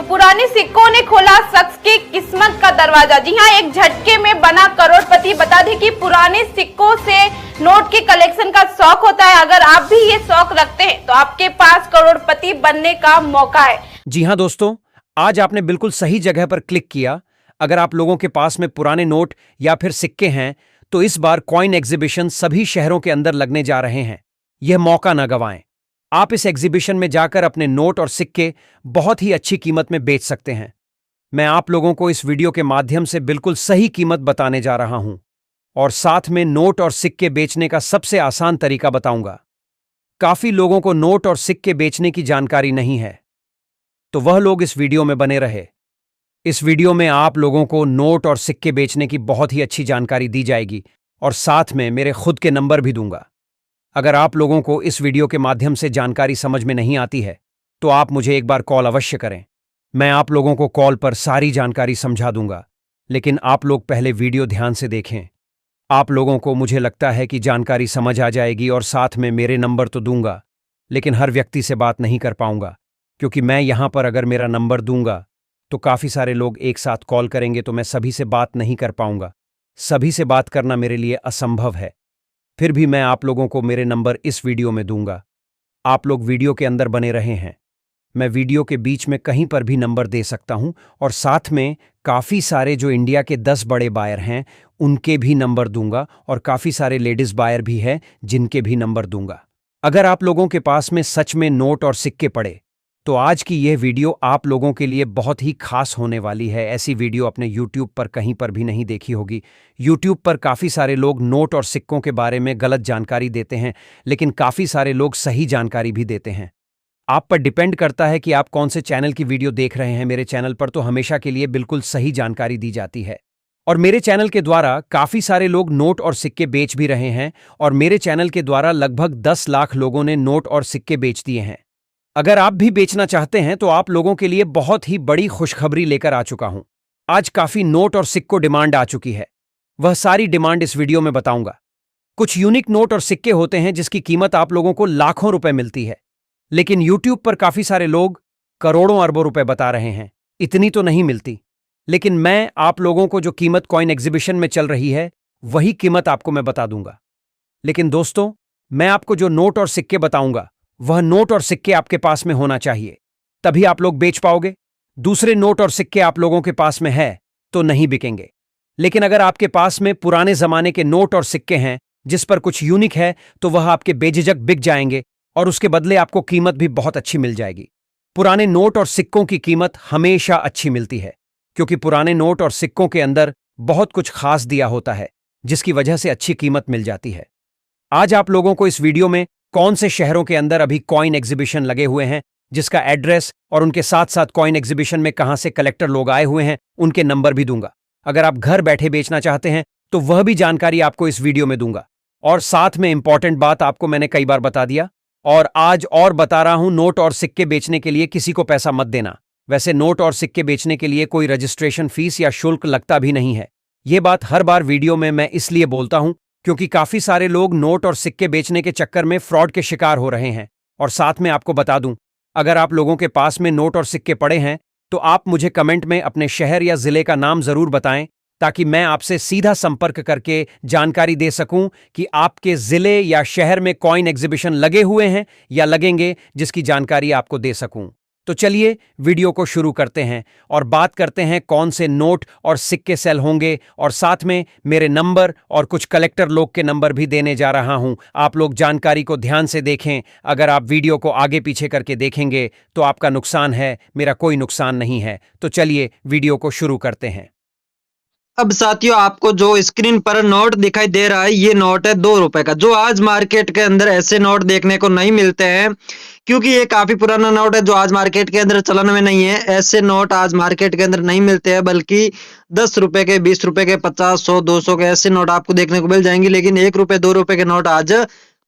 तो पुराने सिक्कों ने खोला शख्स की किस्मत का दरवाजा। जी हाँ, एक झटके में बना करोड़पति। बता दें कि पुराने सिक्कों से नोट के कलेक्शन का शौक होता है। अगर आप भी ये शौक रखते हैं तो आपके पास करोड़पति बनने का मौका है। जी हाँ दोस्तों, आज आपने बिल्कुल सही जगह पर क्लिक किया। अगर आप लोगों के पास में पुराने नोट या फिर सिक्के हैं तो इस बार कॉइन एग्जीबिशन सभी शहरों के अंदर लगने जा रहे हैं। यह मौका न गंवाएं। आप इस एग्जीबिशन में जाकर अपने नोट और सिक्के बहुत ही अच्छी कीमत में बेच सकते हैं। मैं आप लोगों को इस वीडियो के माध्यम से बिल्कुल सही कीमत बताने जा रहा हूं और साथ में नोट और सिक्के बेचने का सबसे आसान तरीका बताऊंगा। काफी लोगों को नोट और सिक्के बेचने की जानकारी नहीं है, तो वह लोग इस वीडियो में बने रहे। इस वीडियो में आप लोगों को नोट और सिक्के बेचने की बहुत ही अच्छी जानकारी दी जाएगी और साथ में मेरे खुद के नंबर भी दूंगा। अगर आप लोगों को इस वीडियो के माध्यम से जानकारी समझ में नहीं आती है तो आप मुझे एक बार कॉल अवश्य करें। मैं आप लोगों को कॉल पर सारी जानकारी समझा दूंगा, लेकिन आप लोग पहले वीडियो ध्यान से देखें। आप लोगों को मुझे लगता है कि जानकारी समझ आ जाएगी और साथ में मेरे नंबर तो दूंगा, लेकिन हर व्यक्ति से बात नहीं कर पाऊंगा, क्योंकि मैं यहां पर अगर मेरा नंबर दूंगा तो काफी सारे लोग एक साथ कॉल करेंगे तो मैं सभी से बात नहीं कर पाऊंगा। सभी से बात करना मेरे लिए असंभव है। फिर भी मैं आप लोगों को मेरे नंबर इस वीडियो में दूंगा। आप लोग वीडियो के अंदर बने रहे हैं। मैं वीडियो के बीच में कहीं पर भी नंबर दे सकता हूं और साथ में काफी सारे जो इंडिया के 10 बड़े बायर हैं उनके भी नंबर दूंगा और काफी सारे लेडीज बायर भी हैं जिनके भी नंबर दूंगा। अगर आप लोगों के पास में सच में नोट और सिक्के पड़े तो आज की यह वीडियो आप लोगों के लिए बहुत ही खास होने वाली है। ऐसी वीडियो अपने YouTube पर कहीं पर भी नहीं देखी होगी। YouTube पर काफ़ी सारे लोग नोट और सिक्कों के बारे में गलत जानकारी देते हैं, लेकिन काफ़ी सारे लोग सही जानकारी भी देते हैं। आप पर डिपेंड करता है कि आप कौन से चैनल की वीडियो देख रहे हैं। मेरे चैनल पर तो हमेशा के लिए बिल्कुल सही जानकारी दी जाती है और मेरे चैनल के द्वारा काफ़ी सारे लोग नोट और सिक्के बेच भी रहे हैं और मेरे चैनल के द्वारा लगभग 10 लाख लोगों ने नोट और सिक्के बेच दिए हैं। अगर आप भी बेचना चाहते हैं तो आप लोगों के लिए बहुत ही बड़ी खुशखबरी लेकर आ चुका हूं। आज काफी नोट और सिक्कों डिमांड आ चुकी है। वह सारी डिमांड इस वीडियो में बताऊंगा। कुछ यूनिक नोट और सिक्के होते हैं जिसकी कीमत आप लोगों को लाखों रुपए मिलती है, लेकिन यूट्यूब पर काफी सारे लोग करोड़ों अरबों रुपए बता रहे हैं। इतनी तो नहीं मिलती, लेकिन मैं आप लोगों को जो कीमत कॉइन एग्जीबिशन में चल रही है वही कीमत आपको मैं बता दूंगा। लेकिन दोस्तों, मैं आपको जो नोट और सिक्के बताऊंगा वह नोट और सिक्के आपके पास में होना चाहिए, तभी आप लोग बेच पाओगे। दूसरे नोट और सिक्के आप लोगों के पास में है तो नहीं बिकेंगे। लेकिन अगर आपके पास में पुराने जमाने के नोट और सिक्के हैं जिस पर कुछ यूनिक है तो वह आपके बेझिझक बिक जाएंगे और उसके बदले आपको कीमत भी बहुत अच्छी मिल जाएगी। पुराने नोट और सिक्कों की कीमत हमेशा अच्छी मिलती है, क्योंकि पुराने नोट और सिक्कों के अंदर बहुत कुछ खास दिया होता है जिसकी वजह से अच्छी कीमत मिल जाती है। आज आप लोगों को इस वीडियो में कौन से शहरों के अंदर अभी कॉइन एग्जीबिशन लगे हुए हैं, जिसका एड्रेस और उनके साथ साथ कॉइन एग्जीबिशन में कहां से कलेक्टर लोग आए हुए हैं उनके नंबर भी दूंगा। अगर आप घर बैठे बेचना चाहते हैं तो वह भी जानकारी आपको इस वीडियो में दूंगा। और साथ में इंपॉर्टेंट बात आपको मैंने कई बार बता दिया और आज और बता रहा हूं, नोट और सिक्के बेचने के लिए किसी को पैसा मत देना। वैसे नोट और सिक्के बेचने के लिए कोई रजिस्ट्रेशन फीस या शुल्क लगता भी नहीं है। यह बात हर बार वीडियो में मैं इसलिए बोलता हूं क्योंकि काफी सारे लोग नोट और सिक्के बेचने के चक्कर में फ्रॉड के शिकार हो रहे हैं। और साथ में आपको बता दूं, अगर आप लोगों के पास में नोट और सिक्के पड़े हैं तो आप मुझे कमेंट में अपने शहर या जिले का नाम जरूर बताएं, ताकि मैं आपसे सीधा संपर्क करके जानकारी दे सकूं कि आपके जिले या शहर में कॉइन एग्जीबिशन लगे हुए हैं या लगेंगे, जिसकी जानकारी आपको दे सकूं। तो चलिए वीडियो को शुरू करते हैं और बात करते हैं कौन से नोट और सिक्के सेल होंगे, और साथ में मेरे नंबर और कुछ कलेक्टर लोग के नंबर भी देने जा रहा हूं। आप लोग जानकारी को ध्यान से देखें। अगर आप वीडियो को आगे पीछे करके देखेंगे तो आपका नुकसान है, मेरा कोई नुकसान नहीं है। तो चलिए वीडियो को शुरू करते हैं। अब साथियों, आपको जो स्क्रीन पर नोट दिखाई दे रहा है ये नोट है 2 रुपए का, जो आज मार्केट के अंदर ऐसे नोट देखने को नहीं मिलते हैं, क्योंकि ये काफी पुराना नोट है जो आज मार्केट के अंदर चलन में नहीं है। ऐसे नोट आज मार्केट के अंदर नहीं मिलते हैं, बल्कि 10 रुपए के, 20 रुपए के, 50, 100, 200 के ऐसे नोट आपको देखने को मिल जाएंगे, लेकिन 1 रुपए 2 रुपए के नोट आज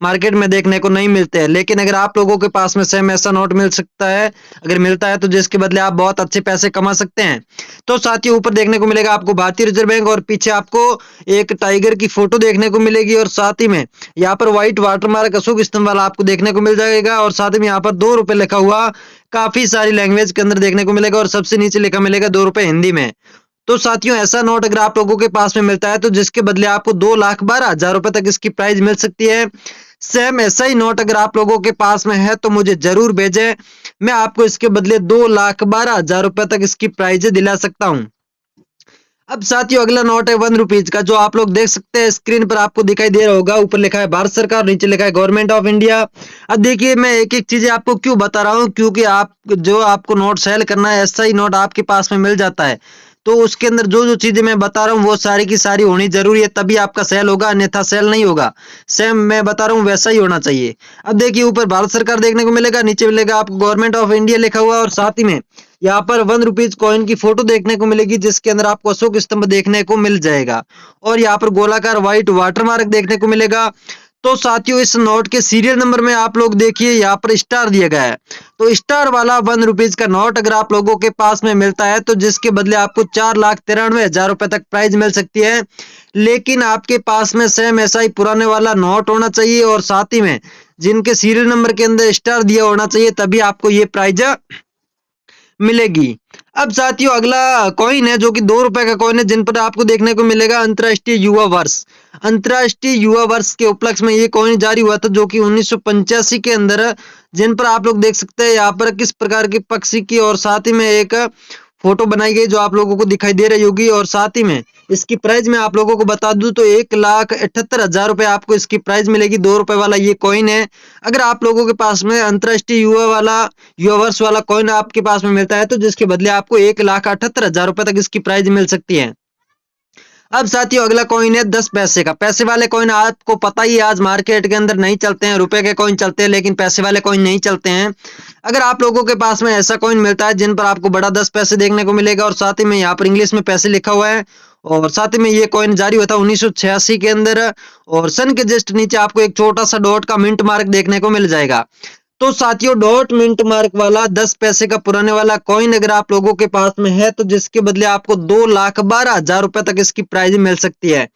मार्केट में देखने को नहीं मिलते हैं। लेकिन अगर आप लोगों के पास में सेम ऐसा नोट मिल सकता है, अगर मिलता है तो जिसके बदले आप बहुत अच्छे पैसे कमा सकते हैं। तो साथियों, ऊपर देखने को मिलेगा आपको भारतीय रिजर्व बैंक और पीछे आपको एक टाइगर की फोटो देखने को मिलेगी, और साथ ही में यहाँ पर व्हाइट वाटरमार्क अशोक स्तंभ वाला आपको देखने को मिल जाएगा, और साथ में यहाँ पर 2 रुपए लिखा हुआ काफी सारी लैंग्वेज के अंदर देखने को मिलेगा और सबसे नीचे लिखा मिलेगा 2 रुपए हिंदी में। तो साथियों ऐसा नोट अगर आप लोगों के पास में मिलता है तो जिसके बदले आपको 2,12,000 रुपए तक इसकी प्राइस मिल सकती है। सेम ऐसा ही नोट अगर आप लोगों के पास में है तो मुझे जरूर भेजें, मैं आपको इसके बदले 2,12,000 रुपए तक इसकी प्राइज दिला सकता हूँ। अब साथियों अगला नोट है 1 रुपीज का, जो आप लोग देख सकते हैं स्क्रीन पर आपको दिखाई दे रहा होगा। ऊपर लिखा है भारत सरकार, नीचे लिखा है गवर्नमेंट ऑफ इंडिया। अब देखिए मैं एक एक चीजें आपको क्यों बता रहा हूँ, क्योंकि आपको नोट सेल करना है ऐसा ही नोट आपके पास में मिल जाता है, तो उसके अंदर जो जो चीजें मैं बता रहा हूँ वो सारी की सारी होनी जरूरी है, तभी आपका सेल होगा, अन्यथा सेल नहीं होगा। सेम मैं बता रहा हूँ वैसा ही होना चाहिए। अब देखिए ऊपर भारत सरकार देखने को मिलेगा, नीचे मिलेगा आपको गवर्नमेंट ऑफ इंडिया लिखा हुआ, और साथ ही में यहाँ पर 1 रुपीज कॉइन की फोटो देखने को मिलेगी, जिसके अंदर आपको अशोक स्तंभ देखने को मिल जाएगा, और यहाँ पर गोलाकार व्हाइट वाटरमार्क देखने को मिलेगा। तो साथियों इस नोट के सीरियल नंबर में आप लोग देखिए यहाँ पर स्टार दिया गया है, तो स्टार वाला 1 रुपीज का नोट अगर आप लोगों के पास में मिलता है तो जिसके बदले आपको 4,93,000 रुपए तक प्राइज मिल सकती है। लेकिन आपके पास में सेम ऐसा ही पुराने वाला नोट होना चाहिए, और साथ ही में जिनके सीरियल नंबर के अंदर स्टार दिया होना चाहिए, तभी आपको ये प्राइज मिलेगी। अब साथियों अगला कॉइन है जो कि 2 रुपए का कॉइन है, जिन पर आपको देखने को मिलेगा अंतरराष्ट्रीय युवा वर्ष। अंतरराष्ट्रीय युवा वर्ष के उपलक्ष्य में ये कॉइन जारी हुआ था, जो कि 1985 के अंदर, जिन पर आप लोग देख सकते हैं यहाँ पर किस प्रकार के पक्षी की और साथ ही में एक फोटो बनाई गई जो आप लोगों को दिखाई दे रही होगी। और साथ ही में इसकी प्राइस मैं आप लोगों को बता दूं तो 1,78,000 रुपए आपको इसकी प्राइस मिलेगी। 2 रुपए वाला ये कॉइन है। अगर आप लोगों के पास में अंतरराष्ट्रीय युवा वर्ष वाला कॉइन आपके पास में मिलता है तो जिसके बदले आपको 1,78,000 रुपए तक इसकी प्राइस मिल सकती है। अब साथियों अगला कॉइन है 10 पैसे का। पैसे वाले कॉइन आपको पता ही आज मार्केट के अंदर नहीं चलते हैं, रुपए के कॉइन चलते हैं लेकिन पैसे वाले कॉइन नहीं चलते हैं। अगर आप लोगों के पास में ऐसा कॉइन मिलता है जिन पर आपको बड़ा 10 पैसे देखने को मिलेगा और साथ ही में यहाँ पर इंग्लिश में पैसे लिखा हुआ है, और साथ ही में ये कॉइन जारी हुआ था 1986 के अंदर, और सन के जस्ट नीचे आपको एक छोटा सा डॉट का मिंट मार्क देखने को मिल जाएगा। तो साथियों डॉट मिंट मार्क वाला 10 पैसे का पुराने वाला कॉइन अगर आप लोगों के पास में है तो जिसके बदले आपको 2,12,000 रुपए तक इसकी प्राइस मिल सकती है।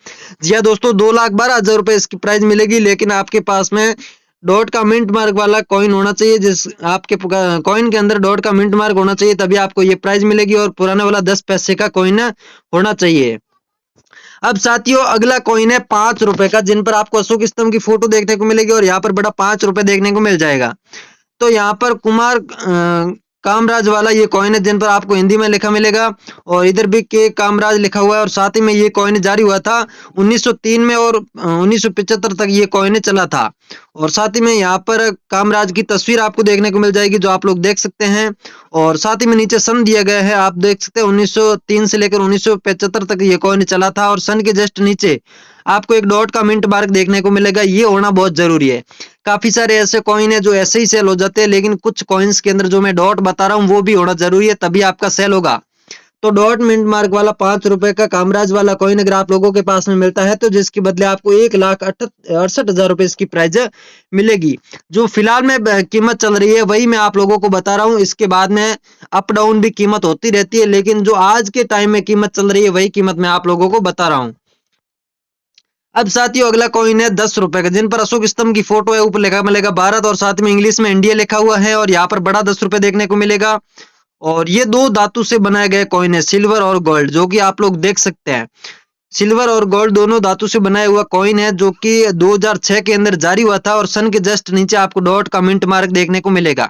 जी हाँ दोस्तों 2,12,000 रुपए इसकी प्राइस मिलेगी, लेकिन आपके पास में डॉट का मिंट मार्क वाला कॉइन होना चाहिए। जिस आपके कॉइन के अंदर डॉट का मिंट मार्क होना चाहिए, तभी आपको ये प्राइस मिलेगी, और पुराने वाला 10 पैसे का कॉइन होना चाहिए। अब साथियों अगला कॉइन है 5 रुपए का, जिन पर आपको अशोक स्तंभ की फोटो देखने को मिलेगी और यहाँ पर बड़ा 5 रुपए देखने को मिल जाएगा। तो यहाँ पर कुमार कामराज वाला ये कॉइन है, जिन पर आपको हिंदी में लिखा मिलेगा, और इधर भी के कामराज लिखा हुआ है, और साथ ही में ये कॉइन जारी हुआ था 1903 में, और 1975 तक ये कॉइन चला था। और साथ ही में यहाँ पर कामराज की तस्वीर आपको देखने को मिल जाएगी जो आप लोग देख सकते हैं, और साथ ही में नीचे सन दिया गया है, आप देख सकते हैं 1903 से लेकर 1975 तक ये कॉइन चला था, और सन के जस्ट नीचे आपको एक डॉट का मिंट मार्क देखने को मिलेगा। ये होना बहुत जरूरी है। काफी सारे ऐसे कॉइन है जो ऐसे ही सेल हो जाते हैं, लेकिन कुछ कॉइन्स के अंदर जो मैं डॉट बता रहा हूँ वो भी होना जरूरी है, तभी आपका सेल होगा। तो डॉट मिंट मार्क वाला 5 रुपए का कामराज वाला कॉइन अगर आप लोगों के पास में मिलता है तो जिसके बदले आपको 1,68,000 रुपए इसकी प्राइस मिलेगी। जो फिलहाल में कीमत चल रही है वही मैं आप लोगों को बता रहा हूँ, इसके बाद में अप डाउन भी कीमत होती रहती है, लेकिन जो आज के टाइम में कीमत चल रही है वही कीमत मैं आप लोगों को बता रहा हूँ। अब साथियों अगला कॉइन है 10 रुपए का, जिन पर अशोक स्तंभ की फोटो है, ऊपर लिखा मिलेगा भारत और साथ में इंग्लिश में इंडिया लिखा हुआ है, और यहाँ पर बड़ा 10 रुपए देखने को मिलेगा। और ये 2 धातु से बनाए गए कॉइन है, सिल्वर और गोल्ड, जो कि आप लोग देख सकते हैं। सिल्वर और गोल्ड दोनों धातु से बनाया हुआ कॉइन है, जो कि 2006 के अंदर जारी हुआ था, और सन के जस्ट नीचे आपको डॉट का मिंट मार्क देखने को मिलेगा।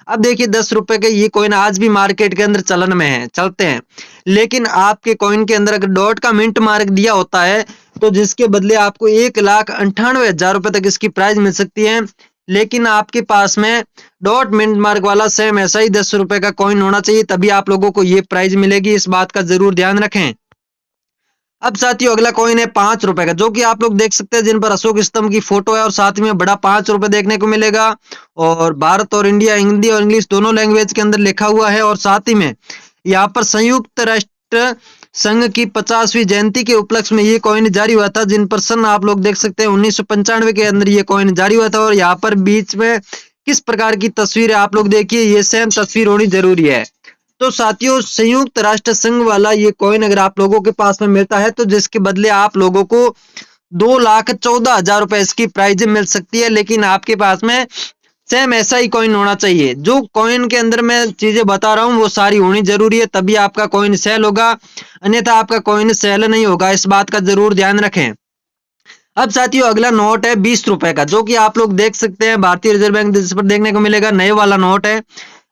अब देखिए 10 रुपए के ये कॉइन आज भी मार्केट के अंदर चलन में है, चलते हैं, लेकिन आपके कॉइन के अंदर अगर डॉट का मिंट मार्क दिया होता है तो जिसके बदले आपको 1,98,000 रुपए तक इसकी प्राइस मिल सकती है। लेकिन आपके पास में डॉट मिंट मार्क वाला सेम ऐसा ही 10 रुपए का कॉइन होना चाहिए, तभी आप लोगों को ये प्राइस मिलेगी। इस बात का जरूर ध्यान रखें। अब साथियों अगला कॉइन है 5 रुपए का, जो कि आप लोग देख सकते हैं, जिन पर अशोक स्तंभ की फोटो है और साथ में बड़ा 5 रुपए देखने को मिलेगा, और भारत और इंडिया हिंदी और इंग्लिश दोनों लैंग्वेज के अंदर लिखा हुआ है। और साथ ही में यहाँ पर संयुक्त राष्ट्र संघ की 50वीं जयंती के उपलक्ष्य में ये कॉइन जारी हुआ था, जिन पर सन आप लोग देख सकते हैं 1995 के अंदर ये कॉइन जारी हुआ था। और यहाँ पर बीच में किस प्रकार की तस्वीर है आप लोग देखिए, ये सेम तस्वीर होनी जरूरी है। तो साथियों संयुक्त राष्ट्र संघ वाला ये कॉइन अगर आप लोगों के पास में मिलता है तो जिसके बदले आप लोगों को 2,14,000 रुपए इसकी प्राइज मिल सकती है, लेकिन आपके पास में सेम ऐसा ही कॉइन होना चाहिए। जो कॉइन के अंदर मैं चीजें बता रहा हूँ वो सारी होनी जरूरी है, तभी आपका कॉइन सेल होगा, अन्यथा आपका कॉइन सेल नहीं होगा। इस बात का जरूर ध्यान रखें। अब साथियों अगला नोट है 20 रुपए का, जो कि आप लोग देख सकते हैं भारतीय रिजर्व बैंक जिस पर देखने को मिलेगा, नए वाला नोट है।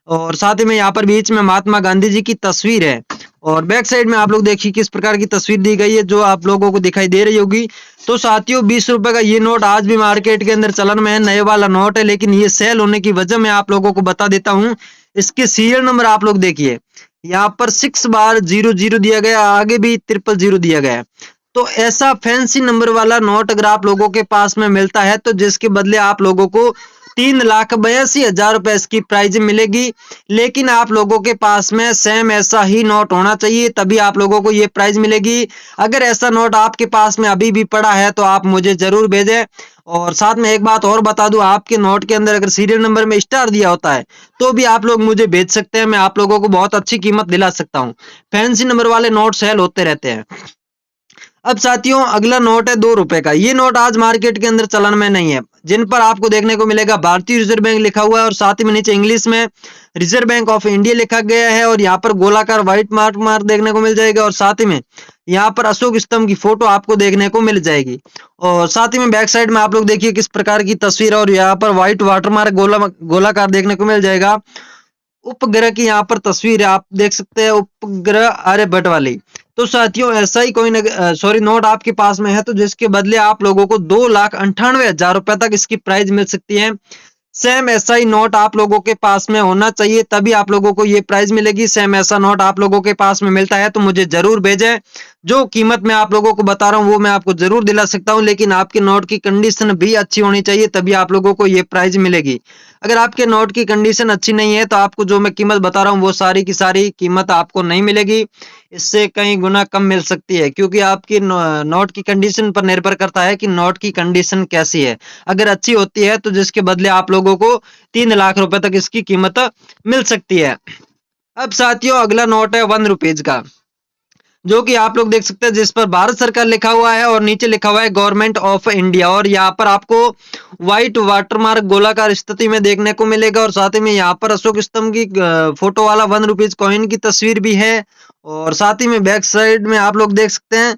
और साथ ही में यहाँ पर बीच में महात्मा गांधी जी की तस्वीर है और बैक साइड में आप लोग देखिए किस प्रकार की तस्वीर दी गई है, जो आप लोगों को दिखाई दे रही होगी। तो साथियों 20 रुपए का ये नोट आज भी मार्केट के अंदर चलन में है, नए वाला नोट है, लेकिन ये सेल होने की वजह मैं आप लोगों को बता देता हूँ। इसके सीरियल नंबर आप लोग देखिए, यहाँ पर 6 बार 00 दिया गया, आगे भी 000 दिया गया है। तो ऐसा फैंसी नंबर वाला नोट अगर आप लोगों के पास में मिलता है तो जिसके बदले आप लोगों को 3,82,000 रुपए इसकी प्राइज मिलेगी। लेकिन आप लोगों के पास में सेम ऐसा ही नोट होना चाहिए, तभी आप लोगों को ये प्राइज मिलेगी। अगर ऐसा नोट आपके पास में अभी भी पड़ा है तो आप मुझे जरूर भेजें। और साथ में एक बात और बता दूं, आपके नोट के अंदर अगर सीरियल नंबर में स्टार दिया होता है तो भी आप लोग मुझे भेज सकते हैं, मैं आप लोगों को बहुत अच्छी कीमत दिला सकता हूँ। फैंसी नंबर वाले नोट सेल होते रहते हैं। अब साथियों अगला नोट है 2 रुपए का। ये नोट आज मार्केट के अंदर चलन में नहीं है, जिन पर आपको देखने को मिलेगा भारतीय रिजर्व बैंक लिखा हुआ है और साथ ही में नीचे इंग्लिश में रिजर्व बैंक ऑफ इंडिया लिखा गया है और यहाँ पर गोलाकार व्हाइट मार्क देखने को मिल जाएगा और साथ ही में यहाँ पर अशोक स्तंभ की फोटो आपको देखने को मिल जाएगी। और साथ ही में बैक साइड में आप लोग देखिए किस प्रकार की तस्वीर है और यहाँ पर व्हाइट वाटरमार्क गोलाकार देखने को मिल जाएगा। उपग्रह की यहाँ पर तस्वीर है, आप देख सकते हैं उपग्रह आर्यभट्ट वाली। तो साथियों ऐसा ही कोई नोट आपके पास में है तो जिसके बदले आप लोगों को 2,98,000 रुपए तक इसकी प्राइस मिल सकती है। सेम ऐसा ही नोट आप लोगों के पास में होना चाहिए, तभी आप लोगों को ये प्राइस मिलेगी। सेम ऐसा नोट आप लोगों के पास में मिलता है तो मुझे जरूर भेजें। जो कीमत मैं आप लोगों को बता रहा हूँ वो मैं आपको जरूर दिला सकता हूँ, लेकिन आपके नोट की कंडीशन भी अच्छी होनी चाहिए, तभी आप लोगों को ये प्राइस मिलेगी। अगर आपके नोट की कंडीशन अच्छी नहीं है तो आपको जो मैं कीमत बता रहा हूँ वो सारी की सारी कीमत आपको नहीं मिलेगी, इससे कई गुना कम मिल सकती है, क्योंकि आपकी नोट की कंडीशन पर निर्भर करता है कि नोट की कंडीशन कैसी है। अगर अच्छी होती है तो जिसके बदले आप लोगों को 3 लाख रुपए तक इसकी कीमत मिल सकती है। अब साथियों अगला नोट है 1 रुपीज का, जो कि आप लोग देख सकते हैं जिस पर भारत सरकार लिखा हुआ है और नीचे लिखा हुआ है गवर्नमेंट ऑफ इंडिया और यहाँ पर आपको व्हाइट वाटरमार्क गोलाकार स्थिति में देखने को मिलेगा और साथ ही में यहाँ पर अशोक स्तंभ की फोटो वाला 1 रुपीज कॉइन की तस्वीर भी है। और साथ ही में बैक साइड में आप लोग देख सकते हैं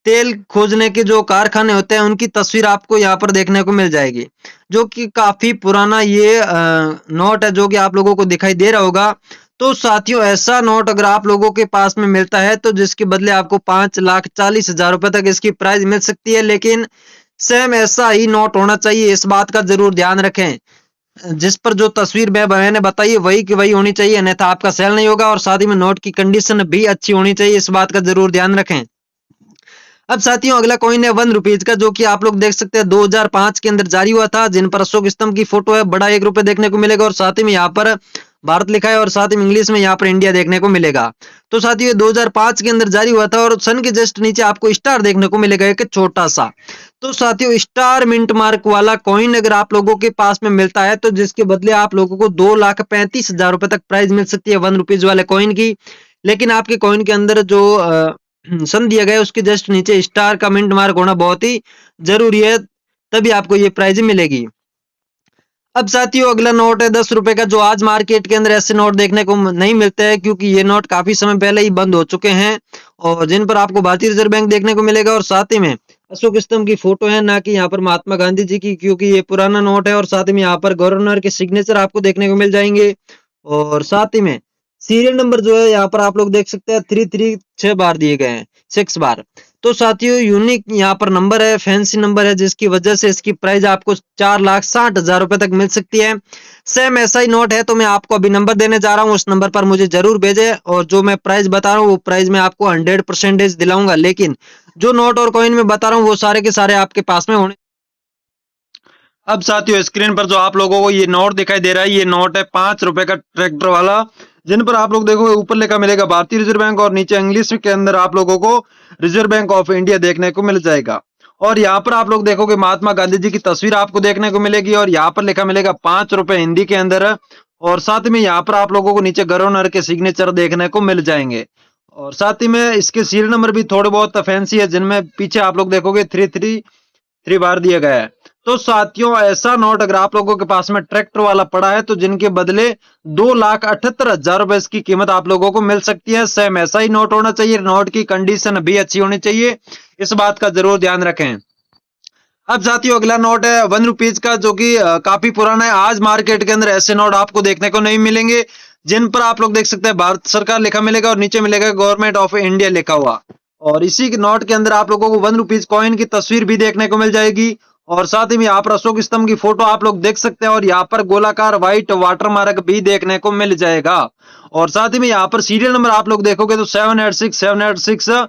तेल खोजने के जो कारखाने होते हैं उनकी तस्वीर आपको यहाँ पर देखने को मिल जाएगी, जो कि काफी पुराना ये नोट है जो कि आप लोगों को दिखाई दे रहा होगा। तो साथियों ऐसा नोट अगर आप लोगों के पास में मिलता है तो जिसके बदले आपको 5,40,000 रुपए तक इसकी प्राइस मिल सकती है, लेकिन सेम ऐसा ही नोट होना चाहिए, इस बात का जरूर ध्यान रखें। जिस पर जो तस्वीर मैंने बताई वही की वही होनी चाहिए, अन्यथा आपका सेल नहीं होगा। और साथ ही में नोट की कंडीशन भी अच्छी होनी चाहिए, इस बात का जरूर ध्यान रखें। अब साथियों अगला कॉइन है 1 रुपीज का, जो कि आप लोग देख सकते हैं 2005 के अंदर जारी हुआ था, जिन पर अशोक स्तंभ की फोटो है, बड़ा 1 रुपए देखने को मिलेगा और साथ ही में यहाँ पर भारत लिखा है और साथ ही इंग्लिश में यहाँ पर इंडिया देखने को मिलेगा। तो साथियों 2005 के अंदर जारी हुआ था और सन के जस्ट नीचे आपको स्टार देखने को मिलेगा एक छोटा सा। तो साथियों स्टार मिंट मार्क वाला कॉइन अगर आप लोगों के पास में मिलता है तो जिसके बदले आप लोगों को 2,35,000 रुपए तक प्राइस मिल सकती है 1 रुपीज वाले कॉइन की। लेकिन आपके कॉइन के अंदर जो सन दिया गया है उसके जस्ट नीचे स्टार का मिंट मार्क होना बहुत ही जरूरी है, तभी आपको ये प्राइज मिलेगी। अब साथियों अगला नोट है 10 रुपए का, जो आज मार्केट के अंदर ऐसे नोट देखने को नहीं मिलते हैं, क्योंकि ये नोट काफी समय पहले ही बंद हो चुके हैं और जिन पर आपको भारतीय रिजर्व बैंक देखने को मिलेगा और साथ ही में अशोक स्तंभ की फोटो है, ना कि यहाँ पर महात्मा गांधी जी की, क्योंकि ये पुराना नोट है। और साथ ही में यहाँ पर गवर्नर के सिग्नेचर आपको देखने को मिल जाएंगे और साथ ही में सीरियल नंबर जो है यहाँ पर आप लोग देख सकते हैं 3 6 बार दिए गए हैं, 6 बार। तो साथियों यूनिक यहाँ पर नंबर है, फैंसी नंबर है, जिसकी वजह से इसकी प्राइस आपको 4,60,000 रुपए तक मिल सकती है। सेम ऐसा ही नोट है तो मैं आपको अभी नंबर देने जा रहा हूँ, उस नंबर पर मुझे जरूर भेजे और जो मैं प्राइस बता रहा हूँ वो प्राइस मैं आपको 100% दिलाऊंगा। लेकिन जो नोट और कॉइन में बता रहा हूँ वो सारे के सारे आपके पास में होने। अब साथियों स्क्रीन पर जो आप लोगों को ये नोट दिखाई दे रहा है, ये नोट है 5 रुपए का ट्रैक्टर वाला, जिन पर आप लोग देखोगे ऊपर लिखा मिलेगा भारतीय रिजर्व बैंक और नीचे इंग्लिश के अंदर आप लोगों को रिजर्व बैंक ऑफ इंडिया देखने को मिल जाएगा। और यहाँ पर आप लोग देखोगे महात्मा गांधी जी की तस्वीर आपको देखने को मिलेगी और यहाँ पर लिखा मिलेगा 5 रुपए हिंदी के अंदर और साथ में यहाँ पर आप लोगों को नीचे गवर्नर के सिग्नेचर देखने को मिल जाएंगे। और साथ ही में इसके सीरियल नंबर भी थोड़े बहुत फैंसी है, जिनमें पीछे आप लोग देखोगे 3 बार दिया गया है। तो साथियों ऐसा नोट अगर आप लोगों के पास में ट्रैक्टर वाला पड़ा है तो जिनके बदले 2,78,000 रुपए इसकी कीमत आप लोगों को मिल सकती है। सेम ऐसा ही नोट होना चाहिए, नोट की कंडीशन भी अच्छी होनी चाहिए, इस बात का जरूर ध्यान रखें। अब साथियों अगला नोट है 1 रुपीज का, जो कि काफी पुराना है। आज मार्केट के अंदर ऐसे नोट आपको देखने को नहीं मिलेंगे जिन पर आप लोग देख सकते हैं भारत सरकार लिखा मिलेगा और नीचे मिलेगा गवर्नमेंट ऑफ इंडिया लिखा हुआ। और इसी के नोट के अंदर आप लोगों को 1 रुपीज कॉइन की तस्वीर भी देखने को मिल जाएगी और साथ ही में यहाँ पर अशोक स्तंभ की फोटो आप लोग देख सकते हैं और यहाँ पर गोलाकार व्हाइट वाटर मार्क भी देखने को मिल जाएगा। और साथ ही में यहाँ पर सीरियल नंबर आप लोग देखोगे तो 786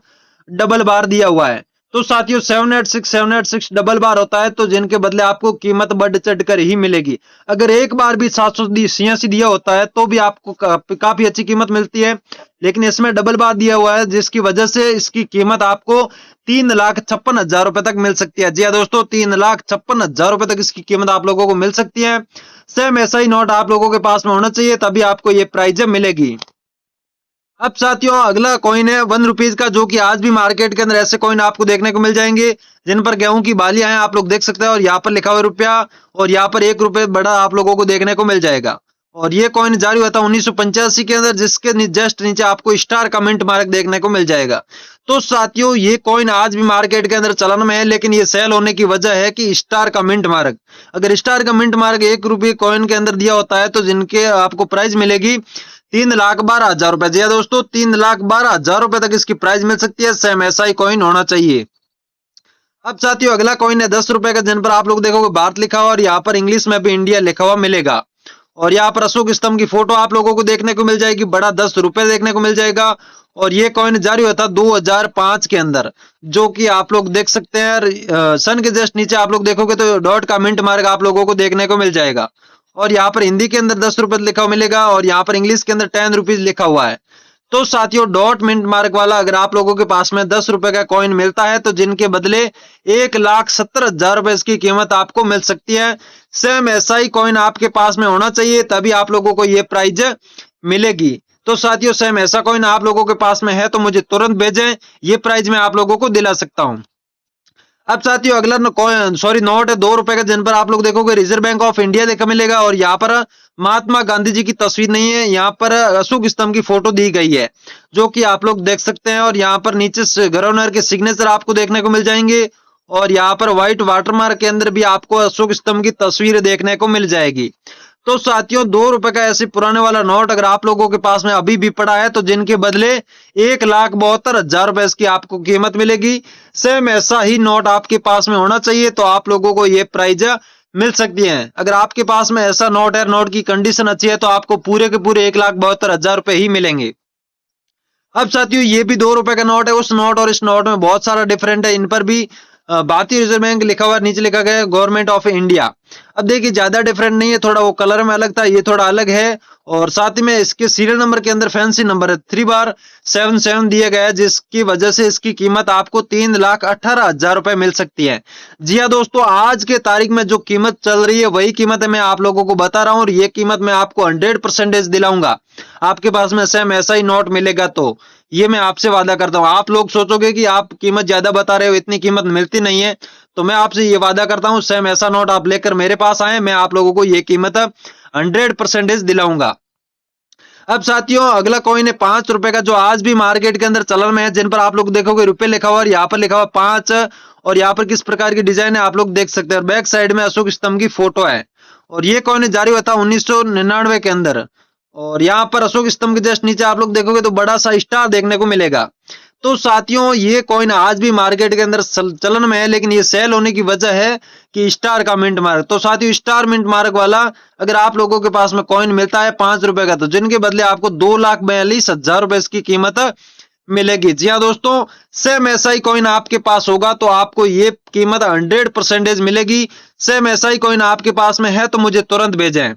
डबल बार दिया हुआ है। तो साथियों 786 डबल बार होता है तो जिनके बदले आपको कीमत बढ़ चढ़ कर ही मिलेगी। अगर एक बार भी 786 दिया होता है तो भी आपको काफी अच्छी कीमत मिलती है, लेकिन इसमें डबल बार दिया हुआ है जिसकी वजह से इसकी कीमत आपको 3,56,000 रुपए तक मिल सकती है। जी हाँ दोस्तों, 3,56,000 रुपए तक इसकी कीमत आप लोगों को मिल सकती है। सेम ऐसा ही नोट आप लोगों के पास में होना चाहिए, तभी आपको ये प्राइज मिलेगी। अब साथियों अगला कॉइन है 1 रुपीज का, जो कि आज भी मार्केट के अंदर ऐसे कॉइन आपको देखने को मिल जाएंगे जिन पर गेहूं की बालियां हैं, आप लोग देख सकते हैं और यहाँ पर लिखा हुआ रुपया और यहाँ पर 1 रुपए बड़ा आप लोगों को देखने को मिल जाएगा। और ये कॉइन जारी हुआ था 1985 के अंदर, जिसके जस्ट नीचे आपको स्टार का मिंट मार्क देखने को मिल जाएगा। तो साथियों ये कॉइन आज भी मार्केट के अंदर चलन में है, लेकिन ये सेल होने की वजह है कि स्टार का मिंट मार्क, अगर स्टार का मिंट मार्क 1 रुपये कॉइन के अंदर दिया होता है तो जिनके आपको प्राइस मिलेगी 3,12,000 रुपए। जी दोस्तों 3,12,000 रुपए तक इसकी प्राइस मिल सकती है। सेम ऐसा ही कॉइन होना चाहिए। अब साथियों अगला कॉइन है 10 रुपए का, जिन पर आप लोग देखोगे भारत लिखा हुआ और यहाँ पर इंग्लिश में भी इंडिया लिखा हुआ मिलेगा और यहाँ पर अशोक स्तंभ की फोटो आप लोगों को देखने को मिल जाएगी, बड़ा 10 रुपए देखने को मिल जाएगा। और ये कॉइन जारी हुआ था 2005 के अंदर, जो कि आप लोग देख सकते हैं सन के जस्ट नीचे आप लोग देखोगे तो डॉट का मिंट मार्क आप लोगों को देखने को मिल जाएगा। और यहाँ पर हिंदी के अंदर 10 रुपए लिखा हुआ मिलेगा और यहाँ पर इंग्लिश के अंदर 10 रुपीज लिखा हुआ है। तो साथियों डॉट मिंट मार्क वाला अगर आप लोगों के पास में 10 रुपए का कॉइन मिलता है तो जिनके बदले 1,70,000 रुपए इसकी कीमत आपको मिल सकती है। सेम ऐसा ही कॉइन आपके पास में होना चाहिए, तभी आप लोगों को ये प्राइज मिलेगी। तो साथियों सेम ऐसा कॉइन आप लोगों के पास में है तो मुझे तुरंत भेजें, ये प्राइज मैं आप लोगों को दिला सकता हूं। अब साथियों अगला नोट है 2 रुपए का, जिन पर आप लोग देखोगे रिजर्व बैंक ऑफ इंडिया देखा मिलेगा और यहाँ पर महात्मा गांधी जी की तस्वीर नहीं है, यहाँ पर अशोक स्तंभ की फोटो दी गई है, जो कि आप लोग देख सकते हैं। और यहाँ पर नीचे गवर्नर के सिग्नेचर आपको देखने को मिल जाएंगे और यहाँ पर व्हाइट वाटरमार्क के अंदर भी आपको अशोक स्तंभ की तस्वीर देखने को मिल जाएगी। तो साथियों 2 रुपए का ऐसे पुराने वाला नोट अगर आप लोगों के पास में अभी भी पड़ा है तो जिनके बदले 1,72,000 रुपए इसकी आपको कीमत मिलेगी। सेम ऐसा ही नोट आपके पास में होना चाहिए तो आप लोगों को ये प्राइज मिल सकती है। अगर आपके पास में ऐसा नोट है, नोट की कंडीशन अच्छी है, तो आपको पूरे के पूरे 1,72,000 रुपए ही मिलेंगे। अब साथियों ये भी 2 रुपए का नोट है, उस नोट और इस नोट में बहुत सारा डिफरेंट है। इन पर भी भारतीय रिजर्व बैंक लिखा हुआ, नीचे लिखा गया है गवर्नमेंट ऑफ इंडिया। अब देखिए ज्यादा डिफरेंट नहीं है, थोड़ा वो कलर में अलग था, ये थोड़ा अलग है। और साथ ही में इसके सीरियल नंबर के अंदर फैंसी नंबर है 3/77 दिया गया है, जिसकी वजह से इसकी कीमत आपको 3,18,000 रुपए मिल सकती है। जी हाँ दोस्तों, आज के तारीख में जो कीमत चल रही है वही कीमत है मैं आप लोगों को बता रहा हूँ और ये कीमत मैं आपको 100% दिलाऊंगा। आपके पास में सेम ऐसा ही नोट मिलेगा तो ये मैं आपसे वादा करता हूँ। आप लोग सोचोगे कि आप कीमत ज्यादा बता रहे हो, इतनी कीमत मिलती नहीं है, तो मैं आपसे ये वादा करता हूँ सेम ऐसा नोट आप लेकर मेरे पास आए, मैं आप लोगों को ये कीमत 100% दिलाऊंगा। अब साथियों अगला कॉइन है 5 रुपए का, जो आज भी मार्केट के अंदर चलन में है, जिन पर आप लोग देखोगे रुपए लिखा हुआ और यहाँ पर लिखा हुआ 5 और यहाँ पर किस प्रकार की डिजाइन है आप लोग देख सकते हैं और बैक साइड में अशोक स्तंभ की फोटो है। और ये कॉइन जारी हुआ था 1999 के अंदर और यहाँ पर अशोक स्तंभ के जस्ट नीचे आप लोग देखोगे तो बड़ा सा स्टार देखने को मिलेगा। तो साथियों ये कॉइन आज भी मार्केट के अंदर चलन में है, लेकिन ये सेल होने की वजह है कि स्टार का मिंट मार्क। तो साथियों स्टार मिंट मार्क वाला अगर आप लोगों के पास में कॉइन मिलता है 5 रुपए का, तो जिनके बदले आपको 2,42,000 रुपए इसकी कीमत मिलेगी। जी हाँ दोस्तों, सेम ऐसा ही कॉइन आपके पास होगा तो आपको ये कीमत 100% मिलेगी। सेम ऐसा ही कॉइन आपके पास में है तो मुझे तुरंत भेजें।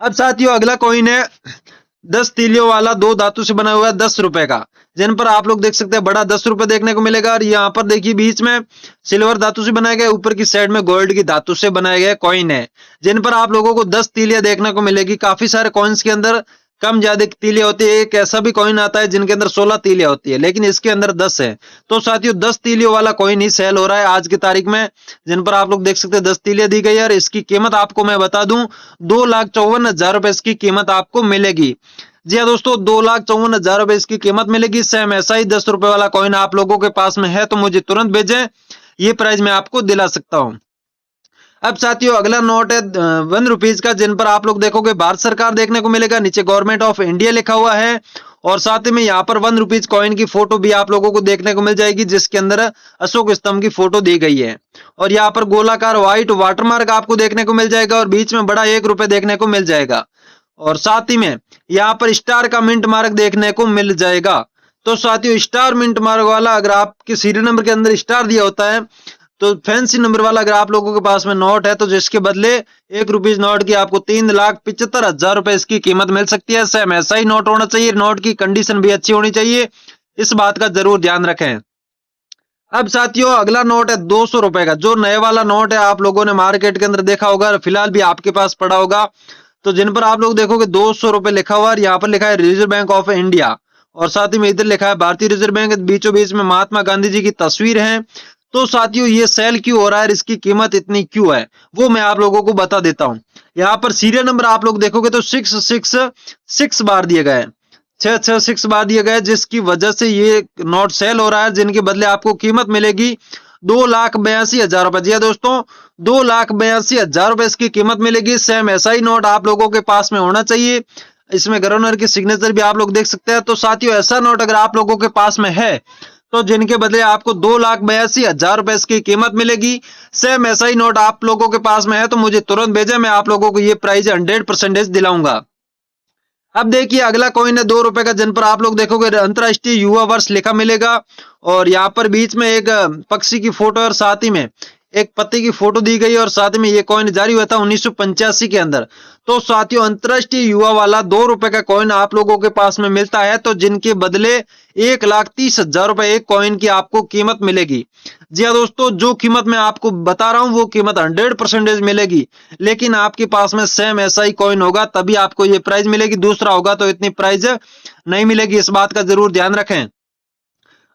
अब साथियों अगला कॉइन है 10 तीलियों वाला, 2 धातु से बना हुआ है 10 रुपए का, जिन पर आप लोग देख सकते हैं बड़ा 10 रुपए देखने को मिलेगा। और यहाँ पर देखिए बीच में सिल्वर धातु से बनाया गया, ऊपर की साइड में गोल्ड की धातु से बनाया गया कॉइन है, जिन पर आप लोगों को 10 तीलियां देखने को मिलेगी। काफी सारे कॉइन्स के अंदर कम ज्यादा की तीलियां होती है। एक ऐसा भी कॉइन आता है जिनके अंदर 16 तीलियां होती है, लेकिन इसके अंदर 10 है। तो साथियों 10 तीलियों वाला कॉइन ही सेल हो रहा है आज की तारीख में, जिन पर आप लोग देख सकते हैं 10 तीलियां दी गई है। और इसकी कीमत आपको मैं बता दूं 2,54,000 रुपए इसकी कीमत आपको मिलेगी। जी हाँ दोस्तों, 2,54,000 रुपए इसकी कीमत मिलेगी। सेम ऐसा ही 10 रुपए वाला कॉइन आप लोगों के पास में है तो मुझे तुरंत भेजें, ये प्राइस मैं आपको दिला सकता हूँ। अब साथियों अगला नोट है 1 रुपीज का, जिन पर आप लोग देखोगे भारत सरकार देखने को मिलेगा, नीचे गवर्नमेंट ऑफ इंडिया लिखा हुआ है। और साथ ही में यहाँ पर 1 रुपीज कॉइन की फोटो भी आप लोगों को देखने को मिल जाएगी, जिसके अंदर अशोक स्तंभ की फोटो दी गई है। और यहाँ पर गोलाकार व्हाइट वाटरमार्क आपको देखने को मिल जाएगा और बीच में बड़ा 1 रुपए देखने को मिल जाएगा। और साथ ही में यहाँ पर स्टार का मिंट मार्क देखने को मिल जाएगा। तो साथियों स्टार मिंट मार्क वाला, अगर आपके सीरियल नंबर के अंदर स्टार दिया होता है तो फैंसी नंबर वाला अगर आप लोगों के पास में नोट है तो जिसके बदले 1 रुपीज नोट की आपको 3,75,000 रुपए इसकी कीमत मिल सकती है। सेम ऐसा ही नोट होना चाहिए, नोट की कंडीशन भी अच्छी होनी चाहिए, इस बात का जरूर ध्यान रखें। अब साथियों अगला नोट है 200 रुपए का, जो नए वाला नोट है आप लोगों ने मार्केट के अंदर देखा होगा, फिलहाल भी आपके पास पड़ा होगा। तो जिन पर आप लोग देखोगे 200 रुपए लिखा हुआ है, यहाँ पर लिखा है रिजर्व बैंक ऑफ इंडिया और साथ ही में इधर लिखा है भारतीय रिजर्व बैंक, बीचों बीच में महात्मा गांधी जी की तस्वीर है। तो साथियों ये सेल क्यों हो रहा है, इसकी कीमत इतनी क्यों है, वो मैं आप लोगों को बता देता हूं। यहाँ पर सीरियल नंबर आप लोग देखोगे तो 666 बार दिए गए हैं, 666 बार दिए गए, जिसकी वजह से ये नोट सेल हो रहा है, जिनके बदले आपको कीमत मिलेगी 2,82,000 रुपए। जी दोस्तों 2,82,000 रुपए इसकी कीमत मिलेगी। सेम ऐसा ही नोट आप लोगों के पास में होना चाहिए, इसमें गवर्नर की सिग्नेचर भी आप लोग देख सकते हैं। तो साथियों ऐसा नोट अगर आप लोगों के पास में है तो जिनके बदले आपको 2,82,000 रुपए इसकी कीमत मिलेगी। सेम ऐसा ही नोट आप लोगों के पास में है तो मुझे तुरंत भेजें, मैं आप लोगों को ये प्राइस 100% दिलाऊंगा। अब देखिए अगला कॉइन है 2 रुपए का, जिन पर आप लोग देखोगे अंतरराष्ट्रीय युवा वर्ष लिखा मिलेगा और यहाँ पर बीच में एक पक्षी की फोटो और साथ ही में एक पत्ते की फोटो दी गई है और साथ में ये कॉइन जारी हुआ था 1985 के अंदर। तो साथियों अंतरराष्ट्रीय युवा वाला 2 रुपए का कॉइन आप लोगों के पास में मिलता है तो जिनके बदले 1,30,000 रुपए एक कॉइन की आपको कीमत मिलेगी। जी हाँ दोस्तों, जो कीमत मैं आपको बता रहा हूं वो कीमत 100% मिलेगी, लेकिन आपके पास में सेम ऐसा ही कॉइन होगा तभी आपको ये प्राइस मिलेगी, दूसरा होगा तो इतनी प्राइस नहीं मिलेगी, इस बात का जरूर ध्यान रखें।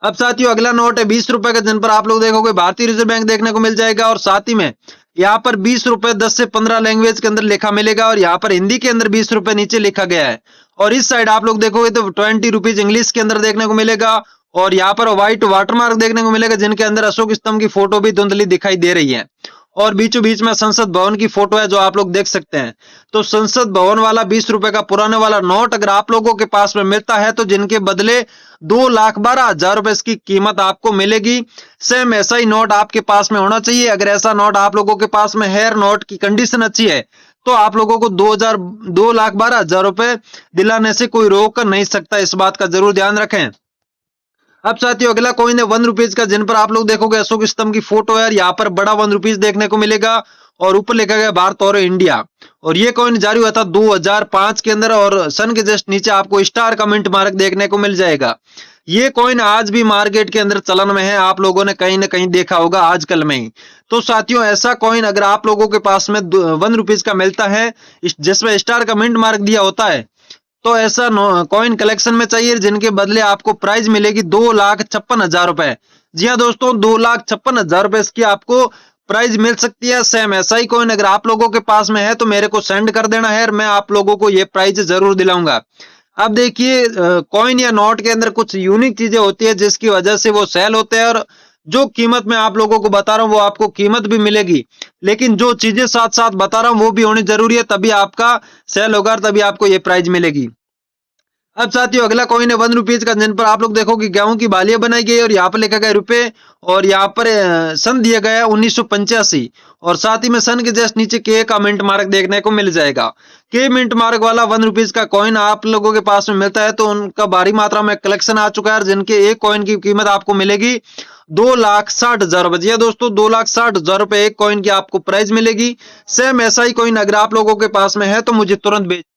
अब साथियों अगला नोट है 20 रुपए का, जिन पर आप लोग देखोगे भारतीय रिजर्व बैंक देखने को मिल जाएगा और साथ ही में यहाँ पर 20 रुपए 10 से 15 लैंग्वेज के अंदर लिखा मिलेगा और यहाँ पर हिंदी के अंदर 20 रुपए नीचे लिखा गया है। और इस साइड आप लोग देखोगे तो 20 रुपीज इंग्लिश के अंदर देखने को मिलेगा और यहाँ पर व्हाइट वाटरमार्क देखने को मिलेगा, जिनके अंदर अशोक स्तंभ की फोटो भी धुंधली दिखाई दे रही है और बीचों बीच में संसद भवन की फोटो है जो आप लोग देख सकते हैं। तो संसद भवन वाला 20 रुपए का पुराने वाला नोट अगर आप लोगों के पास में मिलता है तो जिनके बदले 2,12,000 रुपए इसकी कीमत आपको मिलेगी। सेम ऐसा ही नोट आपके पास में होना चाहिए, अगर ऐसा नोट आप लोगों के पास में है, नोट की कंडीशन अच्छी है तो आप लोगों को 2,12,000 रुपए दिलाने से कोई रोक नहीं सकता, इस बात का जरूर ध्यान रखें। अब साथियों अगला कॉइन है 1 रुपीज का, जिन पर आप लोग देखोगे अशोक स्तंभ की फोटो है, यहाँ पर बड़ा 1 रुपीज देखने को मिलेगा और ऊपर लिखा गया भारत और इंडिया। और ये कॉइन जारी हुआ था 2005 के अंदर और सन के जस्ट नीचे आपको स्टार का मिंट मार्क देखने को मिल जाएगा। ये कॉइन आज भी मार्केट के अंदर चलन में है, आप लोगों ने कहीं ना कहीं देखा होगा आजकल में ही। तो साथियों ऐसा कॉइन अगर आप लोगों के पास में 1 रुपीज का मिलता है जिसमें स्टार का मिंट मार्क दिया होता है तो ऐसा कॉइन कलेक्शन में चाहिए, जिनके बदले आपको प्राइस मिलेगी 2,56,000 रुपए। जी हाँ दोस्तों 2,56,000 रुपए इसकी आपको प्राइस मिल सकती है। सेम ऐसा ही कॉइन अगर आप लोगों के पास में है तो मेरे को सेंड कर देना है, मैं आप लोगों को ये प्राइस जरूर दिलाऊंगा। अब देखिए कॉइन या नोट के अंदर कुछ यूनिक चीजें होती है जिसकी वजह से वो सेल होते हैं और जो कीमत मैं आप लोगों को बता रहा हूं वो आपको कीमत भी मिलेगी, लेकिन जो चीजें साथ साथ बता रहा हूं वो भी होनी जरूरी है, तभी आपका सेल होगा, तभी आपको ये प्राइस मिलेगी। अब साथियों अगला कॉइन है 1 रुपीज का, जिन पर आप लोग देखोगे गेहूं की बालियां बनाई गई और यहाँ पर लिखा गया रुपए और यहाँ पर सन दिया गया 1985 और साथ ही में सन के जस्ट नीचे के का मिंट मार्क देखने को मिल जाएगा। के मिंट मार्क वाला 1 रुपीज का कॉइन आप लोगों के पास में मिलता है तो उनका भारी मात्रा में कलेक्शन आ चुका है, जिनके एक कॉइन की कीमत आपको मिलेगी 2,60,000 रुपए। जी दोस्तों 2,60,000 रुपए एक कॉइन की आपको प्राइस मिलेगी। सेम ऐसा ही कॉइन अगर आप लोगों के पास में है तो मुझे तुरंत भेज